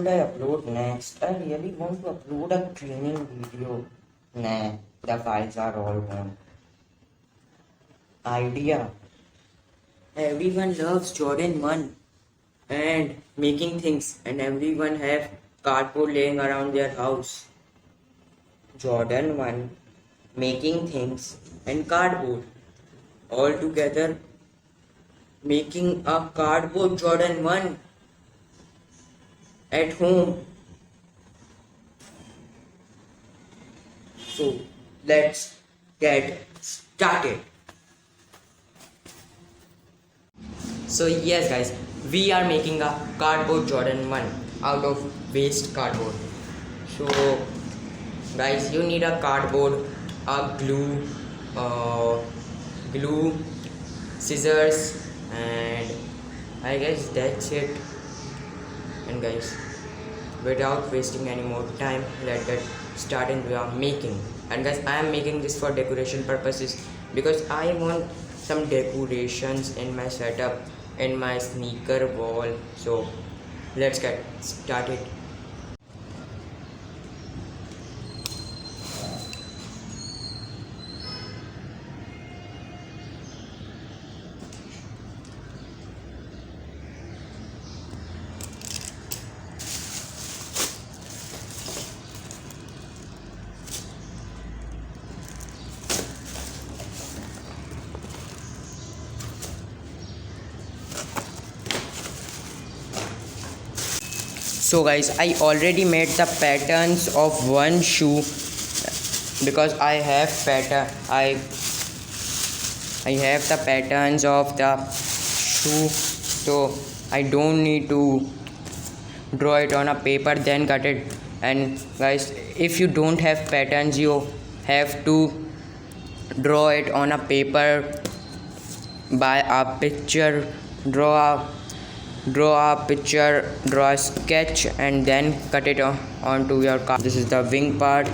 should I upload next? I really want to upload a cleaning video. Nah, the files are all gone. Idea. Everyone loves Jordan 1 and making things, and everyone have cardboard laying around their house. Jordan 1 making things and cardboard all together making a cardboard Jordan 1 at home. So let's get started. So yes guys, we are making a cardboard Jordan 1 out of waste cardboard. So guys, you need a cardboard, a glue, scissors, and I guess that's it. And guys, without wasting any more time, let's get started with our making. And guys, I am making this for decoration purposes because I want some decorations in my setup, in my sneaker wall. So let's get started. So guys, I already made the patterns of one shoe because I have the patterns of the shoe, so I don't need to draw it on a paper then cut it. And guys, if you don't have patterns, you have to draw it on a paper by a picture. Draw a sketch and then cut it onto your card. This is the wing part,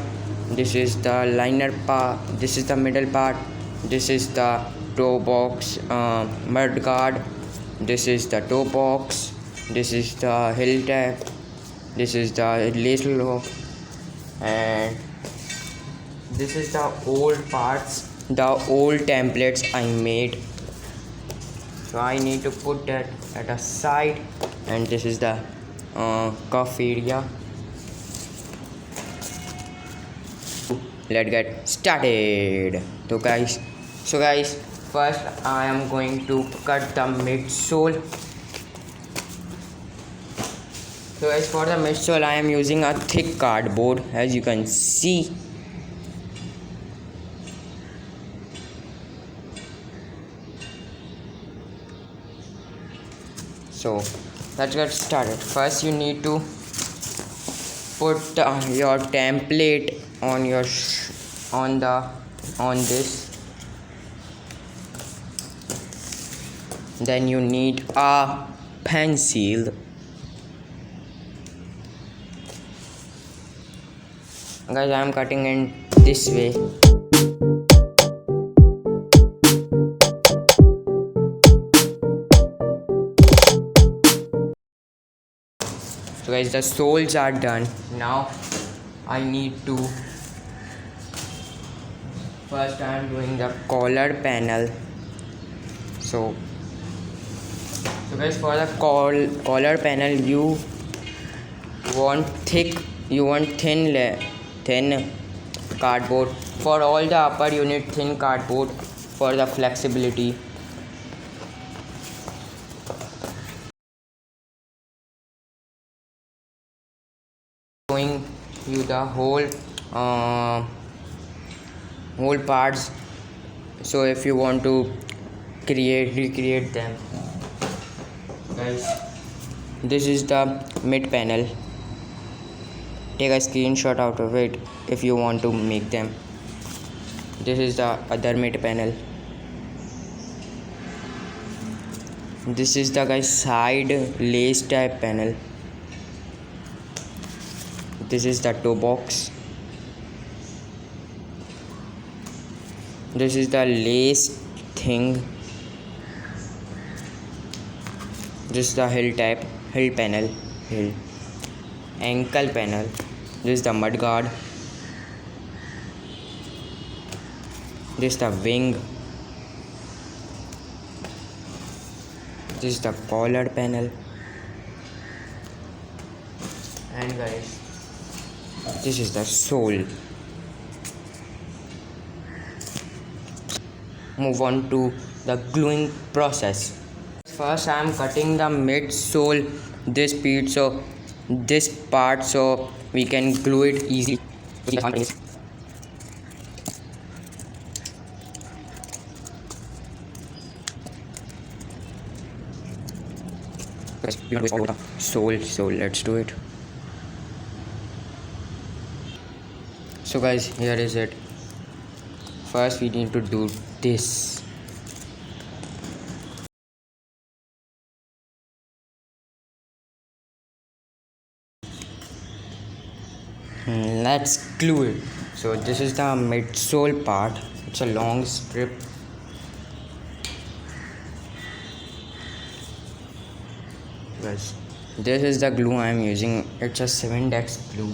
this is the liner part, this is the middle part, this is the toe box mud guard, this is the toe box, this is the heel tab, this is the lace lock, and this is the old parts, the old templates I made. So I need to put that at a side, and this is the cuff area. Let's get started. So guys, first I am going to cut the midsole. So as for the midsole, I am using a thick cardboard, as you can see. So let's get started. First you need to put your template on your on this. Then you need a pencil. Guys, I am cutting in this way. So guys, the soles are done. Now I need to first I am doing the collar panel. So guys, for the collar panel, you want thin cardboard. For all the upper you need thin cardboard for the flexibility. Showing you the whole parts, so if you want to recreate them. Guys, this is the mid panel. Take a screenshot out of it if you want to make them. This is the other mid panel. This is the guys side lace type panel. This is the toe box. This is the lace thing. This is the heel panel. ankle panel. This is the mud guard. This is the wing. This is the collar panel. And guys, this is the sole. Move on to the gluing process. First I am cutting the midsole, this part, so we can glue it easily. Guys, we want to all the sole, so let's do it. So guys, here is it. First we need to do this. Let's glue it. So this is the midsole part. It's a long strip. Guys, this is the glue I am using. It's a 7-dex glue.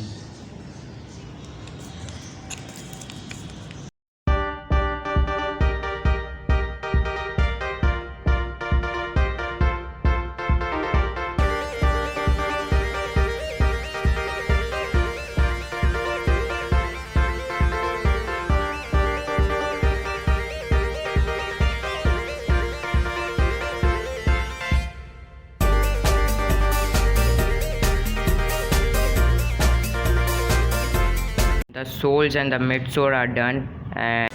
The soles and the midsole are done, and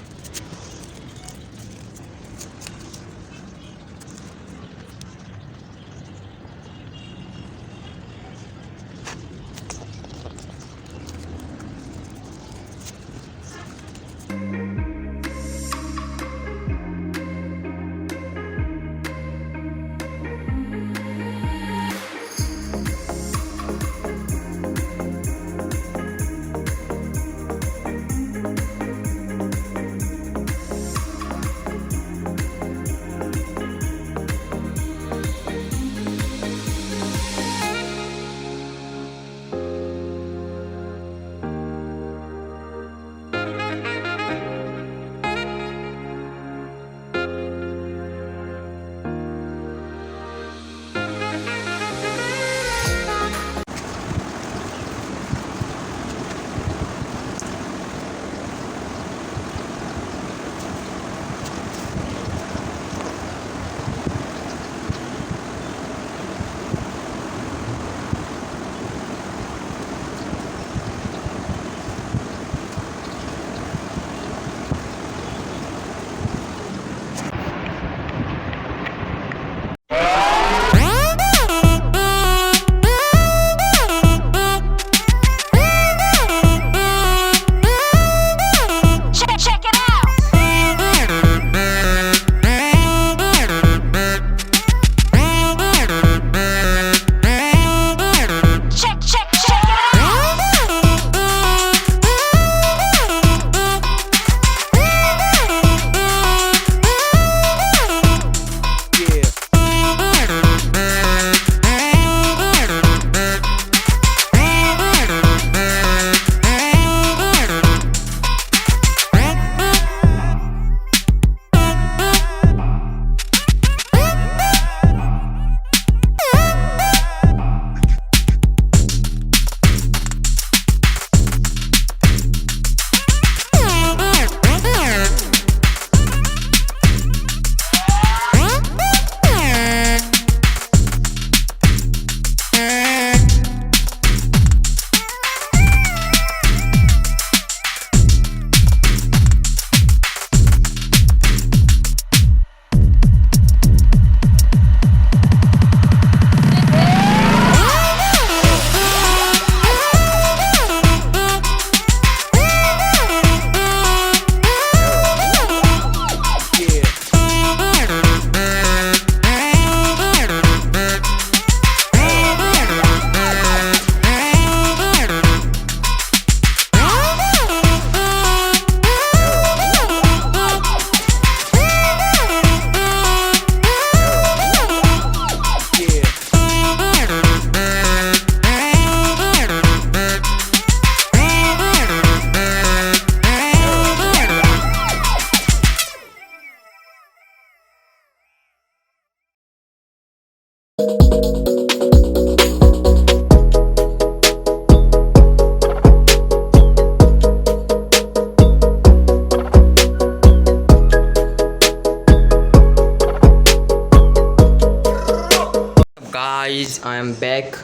guys, I am back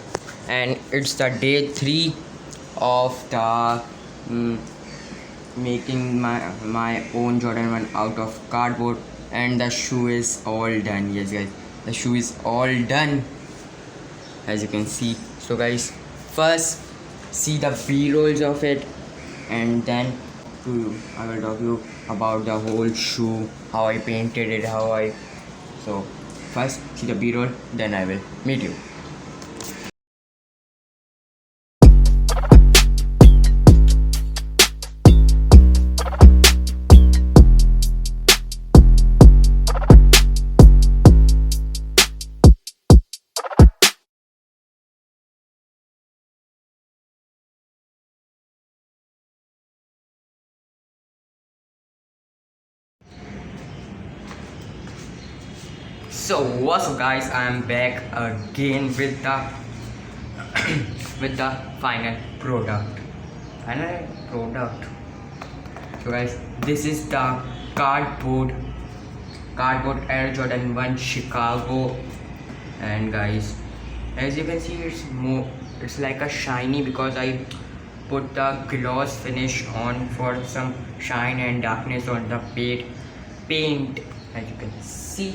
and it's the day 3 of the making my own Jordan 1 out of cardboard, and the shoe is all done. Yes guys, the shoe is all done, as you can see. So guys, first see the b-rolls of it, and then I will talk you about the whole shoe, how I painted it, so first see the b-roll, then I will meet you. So what's up guys, I am back again with the with the final product. So guys, this is the cardboard Air Jordan 1 Chicago, and guys, as you can see, it's like a shiny because I put the gloss finish on for some shine and darkness on the paint, as you can see.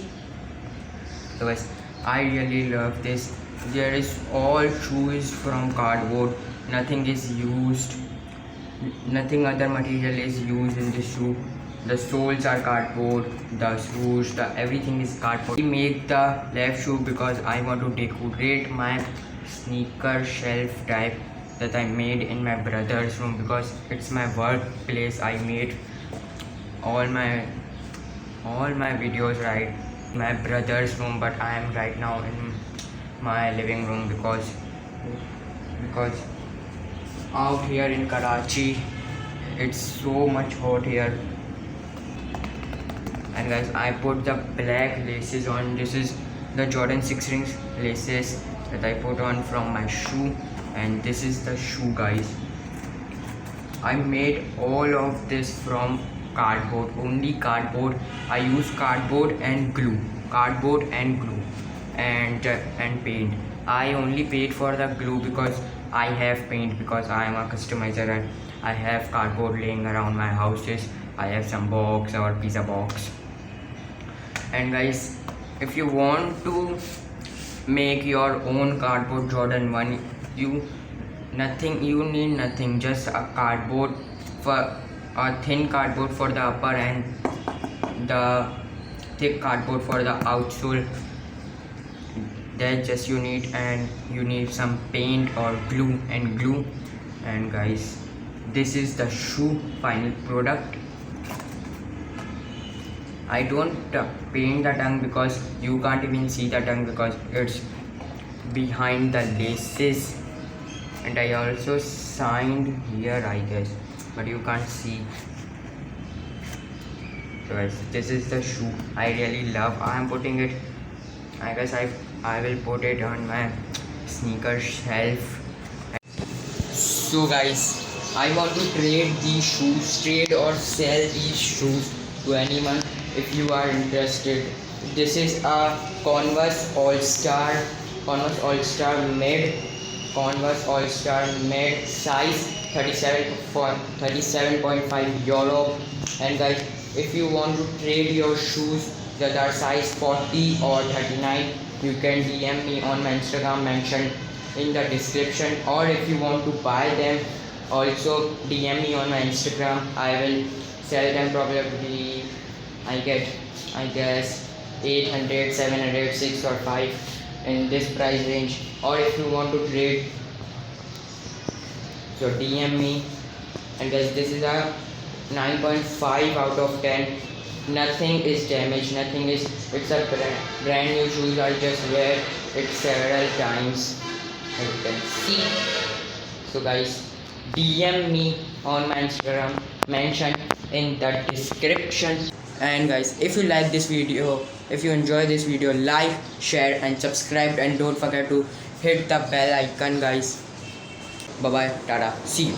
So guys, I really love this. There is all shoes from cardboard, nothing is used, nothing other material is used in this shoe. The soles are cardboard, the swoosh, everything is cardboard. I make the left shoe because I want to decorate my sneaker shelf type that I made in my brother's room, because it's my workplace. I made all my videos right my brother's room, but I am right now in my living room because out here in Karachi it's so much hot here. And guys, I put the black laces on. This is the Jordan 6 rings laces that I put on from my shoe, and this is the shoe guys. I made all of this from cardboard, only cardboard. I use cardboard and glue and paint. I only paid for the glue because I have paint, because I am a customizer and I have cardboard laying around my houses. I have some box or pizza box. And guys, if you want to make your own cardboard Jordan 1, you need nothing, just a cardboard, for a thin cardboard for the upper and the thick cardboard for the outsole. That just you need, and you need some paint or glue. And guys, this is the shoe final product. I don't paint the tongue because you can't even see the tongue because it's behind the laces, and I also signed here, I guess, but you can't see. So guys, this is the shoe I really love. I am putting it, I guess I will put it on my sneaker shelf. So guys, I want to trade these shoes, trade or sell these shoes to anyone if you are interested. This is a Converse All-Star mid size 37.5 euro. And guys, if you want to trade your shoes that are size 40 or 39, you can DM me on my Instagram mentioned in the description, or if you want to buy them, also DM me on my Instagram. I will sell them probably, I guess 800, 700, 6 or 5 in this price range. Or if you want to trade, so DM me. And guys, this is a 9.5 out of 10. Nothing is damaged, it's a brand new shoes. I just wear it several times, as you can see. So guys, DM me on my Instagram mentioned in the description. And guys, if you like this video, if you enjoy this video, like, share and subscribe, and don't forget to hit the bell icon guys. Bye bye, tada, see you.